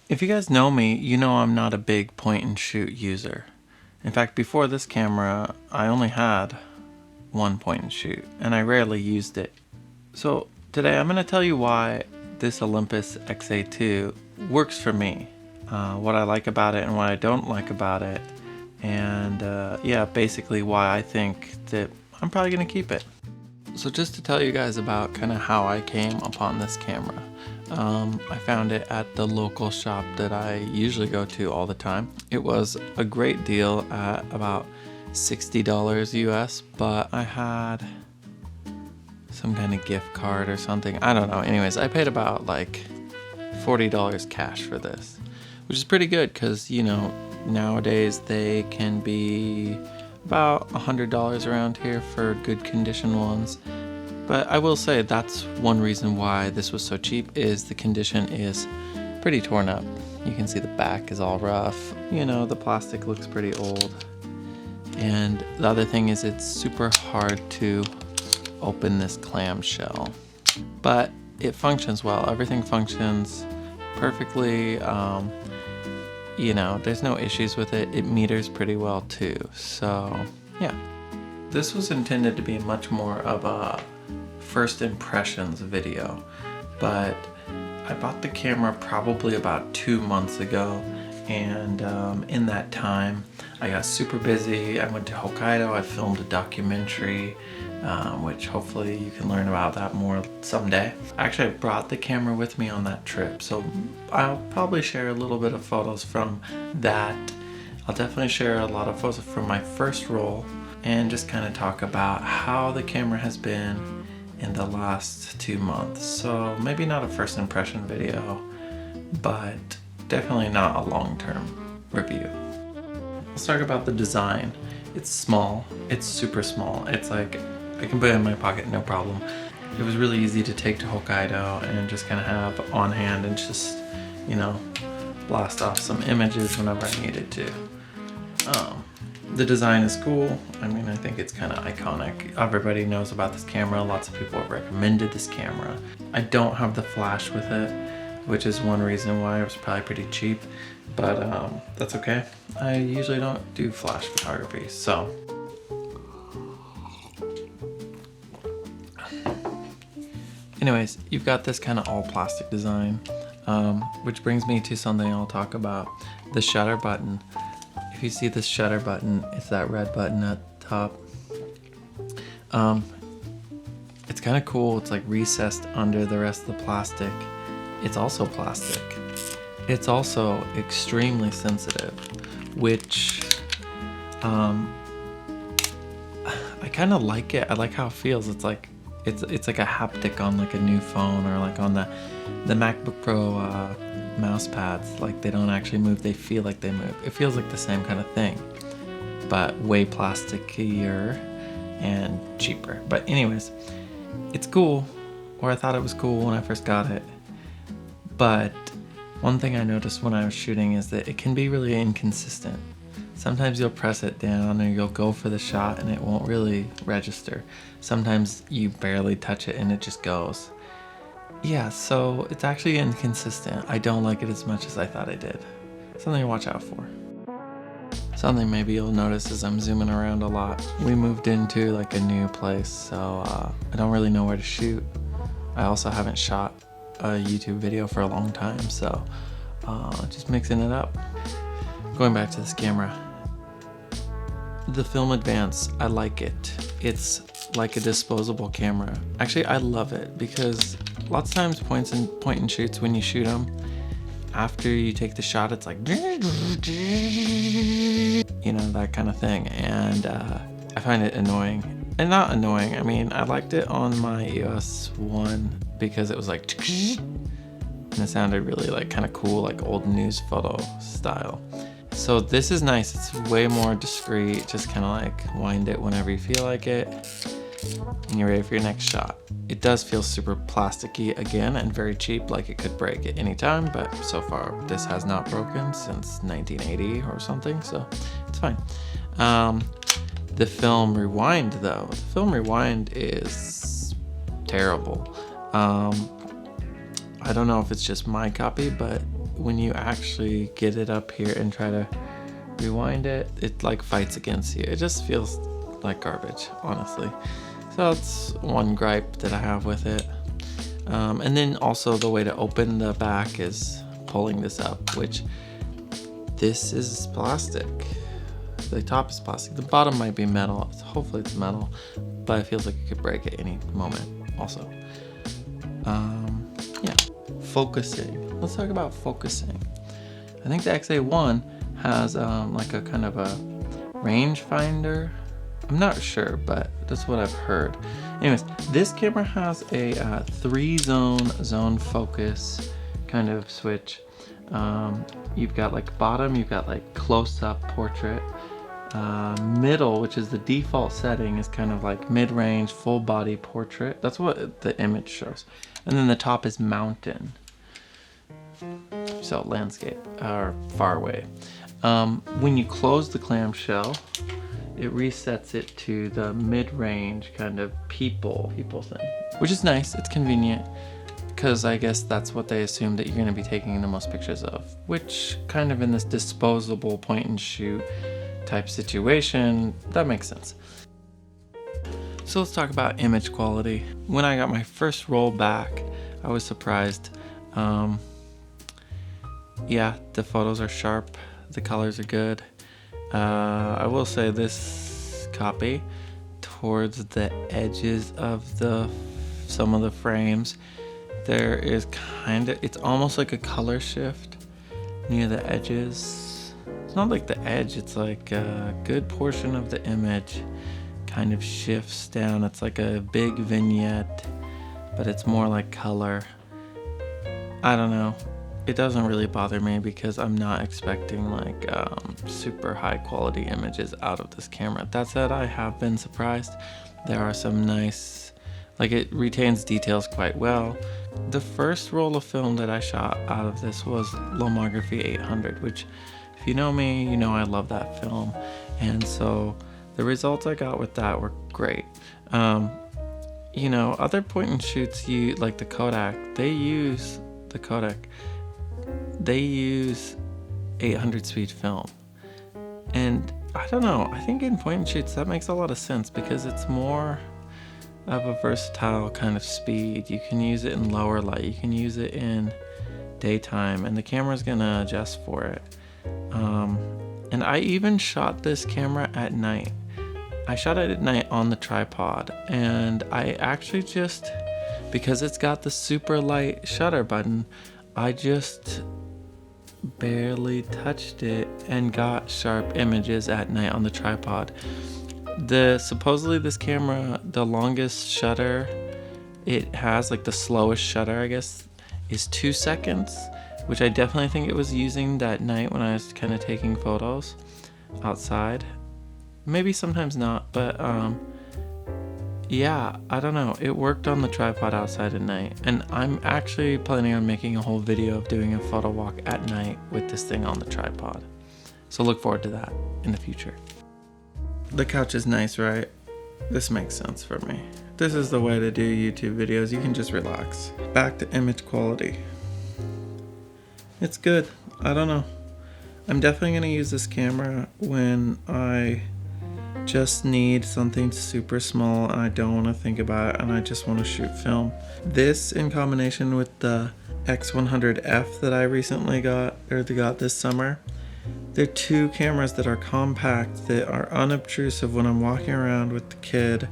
If you guys know me, you know I'm not a big point and shoot user. In fact, before this camera, I only had one point and shoot, and I rarely used it. So today I'm going to tell you why this Olympus XA2 works for me, what I like about it and what I don't like about it, and yeah, basically why I think that I'm probably going to keep it. So just to tell you guys about kind of how I came upon this camera. I found it at the local shop that I usually go to all the time. It was a great deal at about $60 US, but I had some kind of gift card or something. I don't know. Anyways, I paid about like $40 cash for this, which is pretty good because, you know, nowadays they can be about $100 around here for good condition ones. But I will say that's one reason why this was so cheap, is the condition is pretty torn up. You can see the back is all rough. You know, the plastic looks pretty old. And the other thing is it's super hard to open this clamshell. But it functions well. Everything functions perfectly. You know, there's no issues with it. It meters pretty well too. So, yeah. This was intended to be much more of a first impressions video, but I bought the camera probably about 2 months ago, and in that time I got super busy. I went to Hokkaido, I filmed a documentary, which hopefully you can learn about that more someday. Actually, I brought the camera with me on that trip, so I'll probably share a little bit of photos from that. I'll definitely share a lot of photos from my first roll and just kind of talk about how the camera has been in the last 2 months. So maybe not a first impression video, but definitely not a long-term review. Let's talk about the design. It's small, it's super small. It's like, I can put it in my pocket, no problem. It was really easy to take to Hokkaido and just kind of have on hand and just, you know, blast off some images whenever I needed to. The design is cool. I mean, I think it's kind of iconic. Everybody knows about this camera. Lots of people have recommended this camera. I don't have the flash with it, which is one reason why it was probably pretty cheap, but that's okay. I usually don't do flash photography, so. Anyways, you've got this kind of all plastic design, which brings me to something I'll talk about, the shutter button. If you see this shutter button, it's that red button at the top. It's kind of cool. It's like recessed under the rest of the plastic. It's also plastic. It's also extremely sensitive, which I kind of like it. I like how it feels. It's like it's like a haptic on like a new phone, or like on the MacBook Pro mouse pads. Like, they don't actually move, they feel like they move. It feels like the same kind of thing, but way plasticier and cheaper. But anyways, it's cool, or I thought it was cool when I first got it. But one thing I noticed when I was shooting is that it can be really inconsistent. Sometimes you'll press it down and you'll go for the shot and it won't really register. Sometimes you barely touch it and it just goes. Yeah, so it's actually inconsistent. I don't like it as much as I thought I did. Something to watch out for. Something maybe you'll notice is I'm zooming around a lot. We moved into like a new place, so I don't really know where to shoot. I also haven't shot a YouTube video for a long time, so just mixing it up. Going back to this camera. The film advance, I like it. It's like a disposable camera. Actually, I love it because lots of times point and shoots, when you shoot them, after you take the shot, it's like, you know, that kind of thing. And I find it annoying. And not annoying, I mean, I liked it on my EOS 1 because it was like, and it sounded really like kind of cool, like old news photo style. So this is nice. It's way more discreet. Just kind of like wind it whenever you feel like it, and you're ready for your next shot. It does feel super plasticky again and very cheap, like it could break at any time, but so far this has not broken since 1980 or something, so it's fine. The film rewind though, the film rewind is terrible. I don't know if it's just my copy, but when you actually get it up here and try to rewind it, it like fights against you. It just feels like garbage, honestly. So that's one gripe that I have with it. And then also the way to open the back is pulling this up, which this is plastic. The top is plastic. The bottom might be metal. Hopefully it's metal, but it feels like it could break at any moment also. Yeah, focusing. Let's talk about focusing. I think the XA1 has like a kind of a rangefinder. I'm not sure, but that's what I've heard. Anyways, this camera has a 3-zone focus kind of switch. You've got like bottom, you've got like close-up portrait. Middle, which is the default setting, is kind of like mid-range, full-body portrait. That's what the image shows. And then the top is mountain. So landscape, or far away. When you close the clamshell, it resets it to the mid-range kind of people thing, which is nice. It's convenient because I guess that's what they assume that you're going to be taking the most pictures of, which kind of in this disposable point and shoot type situation, that makes sense. So let's talk about image quality. When I got my first roll back, I was surprised. Yeah, the photos are sharp, the colors are good. I will say this copy, towards the edges of some of the frames, there is it's almost like a color shift near the edges. It's not like the edge, it's like a good portion of the image kind of shifts down. It's like a big vignette, but it's more like color. I don't know. It doesn't really bother me because I'm not expecting like super high quality images out of this camera. That said, I have been surprised. There are some nice, like it retains details quite well. The first roll of film that I shot out of this was Lomography 800, which if you know me, you know I love that film. And so the results I got with that were great. You know, other point and shoots, like the Kodak, they use 800 speed film, and I don't know, I think in point and shoots that makes a lot of sense because it's more of a versatile kind of speed. You can use it in lower light, you can use it in daytime, and the camera's gonna adjust for it. And I even shot this camera at night. I shot it at night on the tripod, and I actually just, because it's got the super light shutter button, I just barely touched it and got sharp images at night on the tripod. Supposedly this camera, the longest shutter it has, like the slowest shutter I guess, is 2 seconds, which I definitely think it was using that night when I was kind of taking photos outside. Maybe sometimes not, but yeah, I don't know. It worked on the tripod outside at night, and I'm actually planning on making a whole video of doing a photo walk at night with this thing on the tripod. So look forward to that in the future. The couch is nice, right? This makes sense for me. This is the way to do YouTube videos. You can just relax. Back to image quality. It's good. I don't know. I'm definitely going to use this camera when I just need something super small and I don't want to think about it and I just want to shoot film. This in combination with the X100F that I recently got this summer, they're two cameras that are compact, that are unobtrusive when I'm walking around with the kid,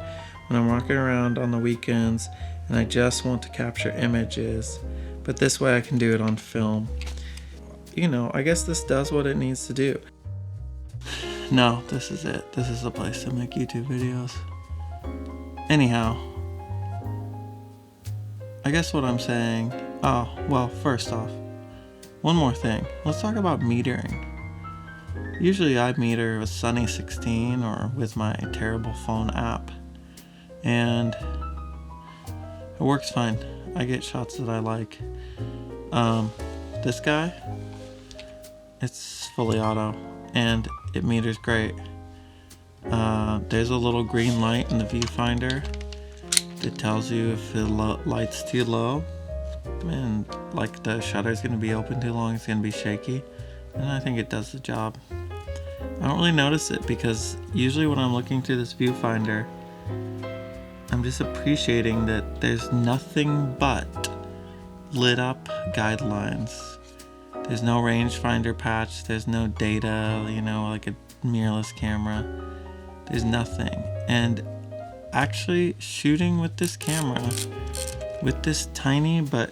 when I'm walking around on the weekends and I just want to capture images, but this way I can do it on film. You know, I guess this does what it needs to do. No, this is it. This is the place to make YouTube videos. Anyhow, I guess what I'm saying, well, first off, one more thing. Let's talk about metering. Usually I meter with Sunny 16 or with my terrible phone app, and it works fine. I get shots that I like. This guy, it's fully auto and it meters great. There's a little green light in the viewfinder that tells you if the light's too low. and like the shutter's gonna be open too long, it's gonna be shaky, and I think it does the job. I don't really notice it because usually when I'm looking through this viewfinder, I'm just appreciating that there's nothing but lit up guidelines. There's no rangefinder patch, there's no data, you know, like a mirrorless camera. There's nothing. And actually shooting with this camera, with this tiny but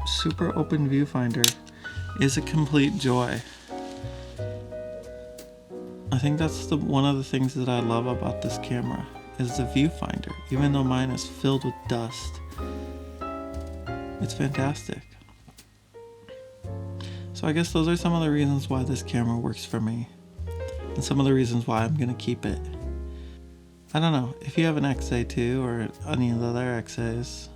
super open viewfinder, is a complete joy. I think that's one of the things that I love about this camera, is the viewfinder. Even though mine is filled with dust, it's fantastic. So I guess those are some of the reasons why this camera works for me, and some of the reasons why I'm gonna keep it. I don't know, if you have an XA2 or any of the other XAs,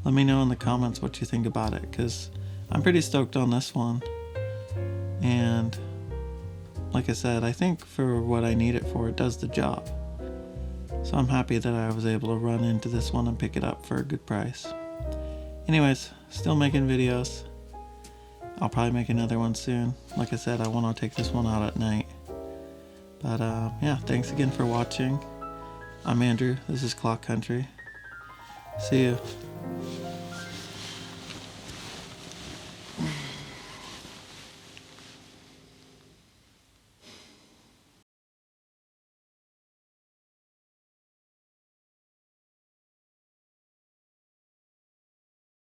let me know in the comments what you think about it, because I'm pretty stoked on this one. And like I said, I think for what I need it for, it does the job. So I'm happy that I was able to run into this one and pick it up for a good price. Anyways, still making videos. I'll probably make another one soon. Like I said, I want to take this one out at night. But yeah, thanks again for watching. I'm Andrew. This is Clock Country. See you.